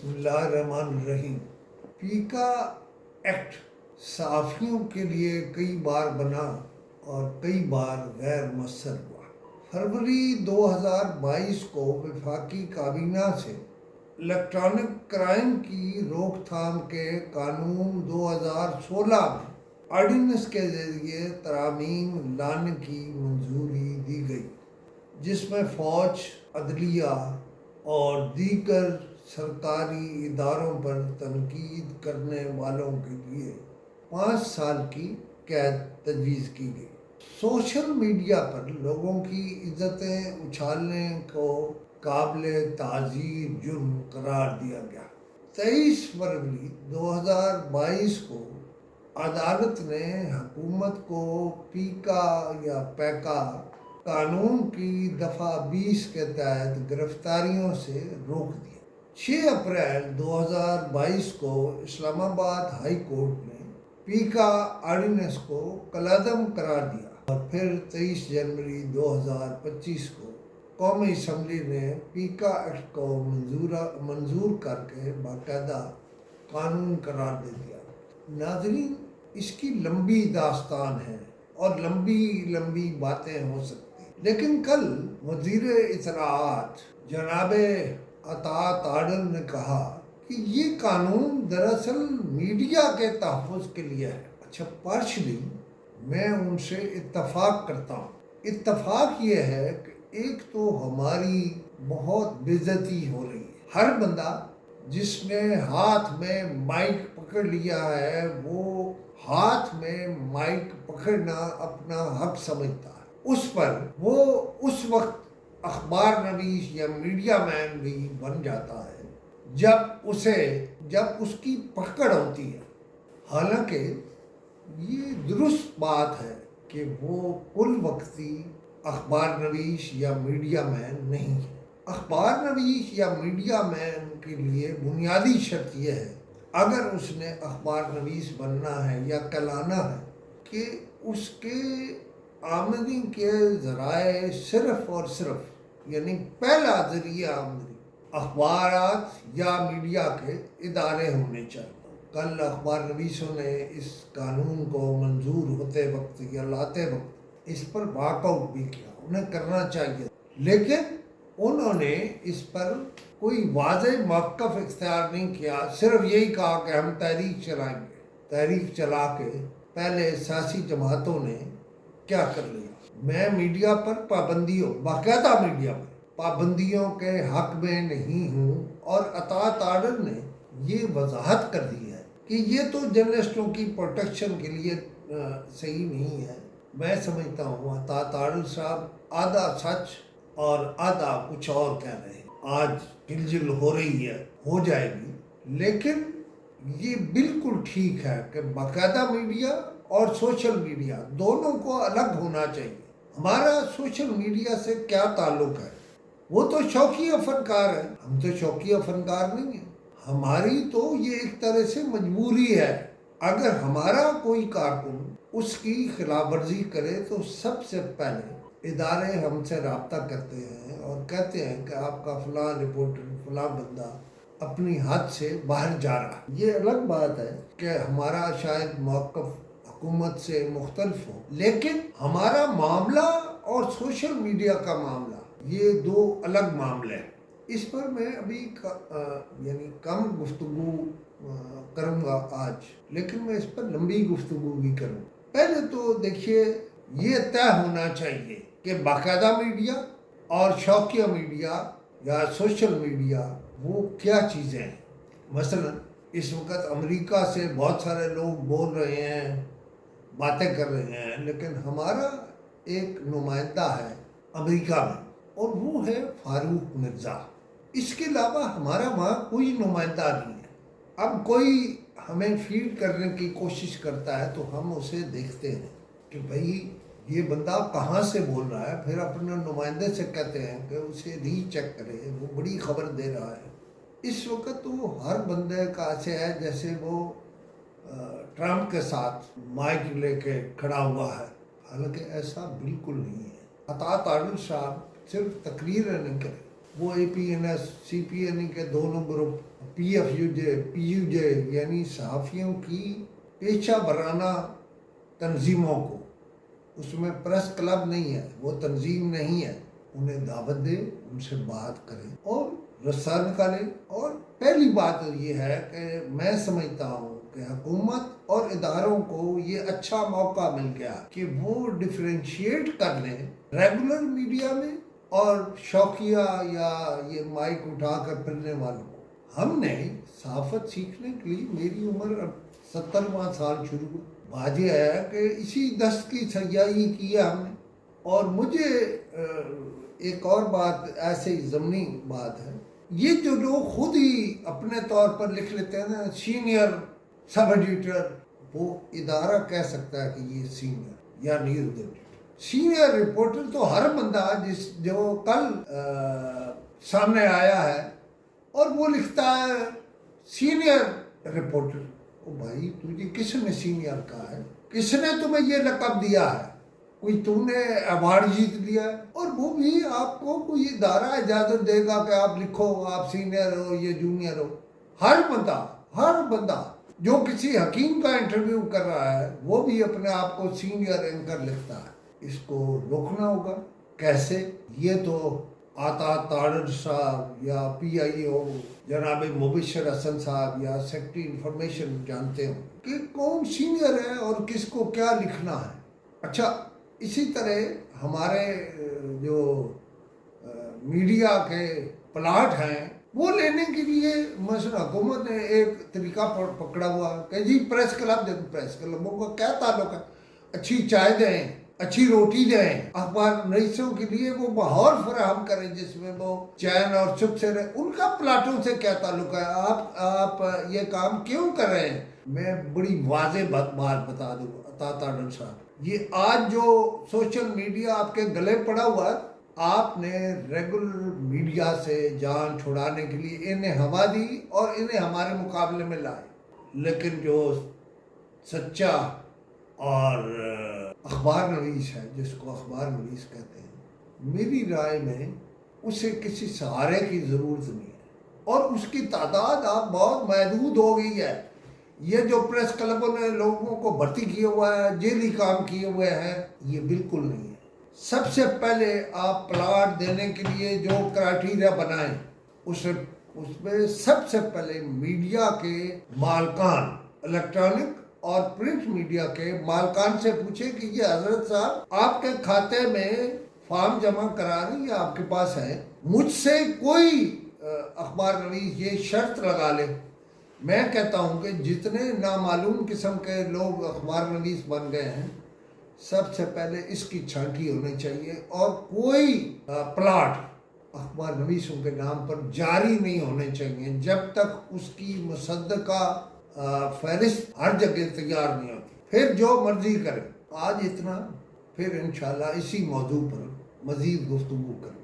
بسم اللہ الرحمن الرحیم۔ پیکا ایکٹ صحافیوں کے لیے کئی بار بنا اور کئی بار غیر مؤثر ہوا۔ فروری 2022 کو وفاقی کابینہ سے الیکٹرانک کرائم کی روک تھام کے قانون 2016 میں آرڈیننس کے ذریعے ترامیم لانے کی منظوری دی گئی، جس میں فوج، عدلیہ اور دیگر سرکاری اداروں پر تنقید کرنے والوں کے لیے 5 سال کی قید تجویز کی گئی۔ سوشل میڈیا پر لوگوں کی عزتیں اچھالنے کو قابل تعزیر جرم قرار دیا گیا۔ 23 فروری 2022 کو عدالت نے حکومت کو پیکا قانون کی دفعہ 20 کے تحت گرفتاریوں سے روک دیا۔ 6 اپریل 2022 کو اسلام آباد ہائی کورٹ نے پیکا آرڈیننس کو کالعدم قرار دیا اور پھر 23 جنوری 2025 کو قومی اسمبلی نے پیکا ایکٹ کو منظور کر کے باقاعدہ قانون قرار دے دیا۔ ناظرین، اس کی لمبی داستان ہے اور لمبی باتیں ہو سکتی، لیکن کل وزیر اطلاعات جناب اطاعت عادل نے کہا کہ یہ قانون دراصل میڈیا کے تحفظ کے لیے ہے۔ اچھا، پارشلی میں ان سے اتفاق کرتا ہوں۔ اتفاق یہ ہے کہ ایک تو ہماری بہت بے عزتی ہو رہی ہے۔ ہر بندہ جس نے ہاتھ میں مائک پکڑ لیا ہے وہ ہاتھ میں مائک پکڑنا اپنا حق سمجھتا ہے۔ اس پر وہ اس وقت اخبار نویس یا میڈیا مین بھی بن جاتا ہے جب اس کی پکڑ ہوتی ہے۔ حالانکہ یہ درست بات ہے کہ وہ کل وقتی اخبار نویس یا میڈیا مین نہیں ہے۔ اخبار نویس یا میڈیا مین کے لیے بنیادی شرط یہ ہے، اگر اس نے اخبار نویس بننا ہے یا کہلانا ہے، کہ اس کے آمدنی کے ذرائع صرف اور صرف یعنی پہلا ذریعہ آمدنی اخبارات یا میڈیا کے ادارے ہونے چاہیے۔ کل اخبار نویسوں نے اس قانون کو منظور ہوتے وقت یا لاتے وقت اس پر واک آؤٹ بھی کیا، انہیں کرنا چاہیے، لیکن انہوں نے اس پر کوئی واضح موقف اختیار نہیں کیا۔ صرف یہی کہا کہ ہم تحریک چلائیں گے۔ تحریک چلا کے پہلے سیاسی جماعتوں نے کیا کر لیا؟ میں میڈیا پر باقاعدہ میڈیا پر پابندیوں کے حق میں نہیں ہوں، اور اطاعت عادل نے یہ وضاحت کر دی ہے کہ یہ تو جرنلسٹوں کی پروٹیکشن کے لیے صحیح نہیں ہے۔ میں سمجھتا ہوں اطاعت عادل صاحب آدھا سچ اور آدھا کچھ اور کہہ رہے ہیں۔ آج ہلجل ہو رہی ہے، ہو جائے گی، لیکن یہ بالکل ٹھیک ہے کہ باقاعدہ میڈیا اور سوشل میڈیا دونوں کو الگ ہونا چاہیے۔ ہمارا سوشل میڈیا سے کیا تعلق ہے؟ وہ تو شوقیہ فنکار ہے، ہم تو شوقیہ فنکار نہیں ہیں۔ ہماری تو یہ ایک طرح سے مجبوری ہے۔ اگر ہمارا کوئی کارکن اس کی خلاف ورزی کرے تو سب سے پہلے ادارے ہم سے رابطہ کرتے ہیں اور کہتے ہیں کہ آپ کا فلاں رپورٹر، فلاں بندہ اپنی حد سے باہر جا رہا ہے۔ یہ الگ بات ہے کہ ہمارا شاید موقف حکومت سے مختلف ہو، لیکن ہمارا معاملہ اور سوشل میڈیا کا معاملہ یہ دو الگ معاملے ہیں۔ اس پر میں ابھی کم گفتگو کروں گا آج، لیکن میں اس پر لمبی گفتگو بھی کروں۔ پہلے تو دیکھیے، یہ طے ہونا چاہیے کہ باقاعدہ میڈیا اور شوقیہ میڈیا یا سوشل میڈیا وہ کیا چیزیں ہیں۔ مثلا اس وقت امریکہ سے بہت سارے لوگ بول رہے ہیں، باتیں کر رہے ہیں، لیکن ہمارا ایک نمائندہ ہے امریکہ میں اور وہ ہے فاروق مرزا۔ اس کے علاوہ ہمارا وہاں کوئی نمائندہ نہیں ہے۔ اب کوئی ہمیں فیڈ کرنے کی کوشش کرتا ہے تو ہم اسے دیکھتے ہیں کہ بھئی یہ بندہ کہاں سے بول رہا ہے، پھر اپنے نمائندے سے کہتے ہیں کہ اسے ری چیک کرے، وہ بڑی خبر دے رہا ہے۔ اس وقت وہ ہر بندے کا ایسے ہے جیسے وہ ٹرمپ کے ساتھ مائک لے کے کھڑا ہوا ہے، حالانکہ ایسا بالکل نہیں ہے۔ اطاعت عادل صاحب صرف تقریر نہیں کرے، وہ APNS CPNE کے دونوں گروپ PFUJ PUJ یعنی صحافیوں کی پیشہ ورانہ تنظیموں کو، اس میں پریس کلب نہیں ہے، وہ تنظیم نہیں ہے، انہیں دعوت دے، ان سے بات کریں اور رسا نکالیں۔ اور پہلی بات یہ ہے کہ میں سمجھتا ہوں کہ حکومت اور اداروں کو یہ اچھا موقع مل گیا کہ وہ ڈفرینشیٹ کر لیں ریگولر میڈیا میں اور شوقیہ یا یہ مائک اٹھا کر پھرنے والوں کو۔ ہم نے صحافت سیکھنے کے لیے، میری عمر اب 70واں سال شروع ہوئی، واضح ہے کہ اسی دست کی سیاحی کی ہے ہم نے۔ اور مجھے ایک اور بات ایسے ہی ضمنی بات ہے، یہ جو لوگ خود ہی اپنے طور پر لکھ لیتے ہیں نا سینئر سب ایڈیٹر، وہ ادارہ کہہ سکتا ہے کہ یہ سینئر یا نیوز ایڈیٹر۔ سینئر رپورٹر تو ہر بندہ جو کل سامنے آیا ہے اور وہ لکھتا ہے سینئر رپورٹر۔ او بھائی تجھے کس نے سینئر کہا ہے؟ کس نے تمہیں یہ لقب دیا ہے؟ کوئی تم نے ایوارڈ جیت لیا ہے؟ اور وہ بھی آپ کو کوئی ادارہ اجازت دے گا کہ آپ لکھو آپ سینئر ہو یا جونیئر ہو؟ ہر بندہ جو کسی حکیم کا انٹرویو کر رہا ہے وہ بھی اپنے آپ کو سینئر اینکر لکھتا ہے۔ اس کو روکنا ہوگا۔ کیسے؟ یہ تو آتا تارڑ صاحب یا PIO جناب مبشر حسن صاحب یا سیکرٹری انفارمیشن جانتے ہوں کہ کون سینئر ہے اور کس کو کیا لکھنا ہے۔ اچھا، اسی طرح ہمارے جو میڈیا کے پلاٹ ہیں وہ لینے کے لیے مثلا حکومت نے ایک طریقہ پکڑا ہوا کہ جی پریس کلب دیں۔ پریس کلبوں کا کیا تعلق ہے؟ اچھی چائے دیں، اچھی روٹی دیں، اخبار نویسوں کے لیے وہ ماحول فراہم کریں جس میں وہ چین اور سکھ سے رہیں۔ ان کا پلاٹوں سے کیا تعلق ہے؟ آپ یہ کام کیوں کر رہے ہیں؟ میں بڑی واضح بات بتا دوں عطا تارڑ صاحب، یہ آج جو سوشل میڈیا آپ کے گلے پڑا ہوا ہے، آپ نے ریگولر میڈیا سے جان چھڑانے کے لیے انہیں ہوا دی اور انہیں ہمارے مقابلے میں لائے، لیکن جو سچا اور اخبار نویس ہے، جس کو اخبار نویس کہتے ہیں، میری رائے میں اسے کسی سہارے کی ضرورت نہیں ہے، اور اس کی تعداد اب بہت محدود ہو گئی ہے۔ یہ جو پریس کلبوں نے لوگوں کو بھرتی کیا ہوا ہے، جیلی کام کیے ہوئے ہیں، یہ بالکل نہیں ہے۔ سب سے پہلے آپ پلاٹ دینے کے لیے جو کرائٹیریا بنائیں، اس میں سب سے پہلے میڈیا کے مالکان، الیکٹرانک اور پرنٹ میڈیا کے مالکان سے پوچھیں کہ یہ حضرت صاحب آپ کے کھاتے میں فارم جمع کرا رہی ہے، آپ کے پاس ہے، مجھ سے کوئی اخبار نویس یہ شرط لگا لے۔ میں کہتا ہوں کہ جتنے نامعلوم قسم کے لوگ اخبار نویس بن گئے ہیں، سب سے پہلے اس کی چھانٹی ہونی چاہیے، اور کوئی پلاٹ اخبار نویسوں کے نام پر جاری نہیں ہونے چاہیے جب تک اس کی مصدقہ فہرست ہر جگہ تیار نہیں ہوتی۔ پھر جو مرضی کریں۔ آج اتنا، پھر انشاءاللہ اسی موضوع پر مزید گفتگو کریں۔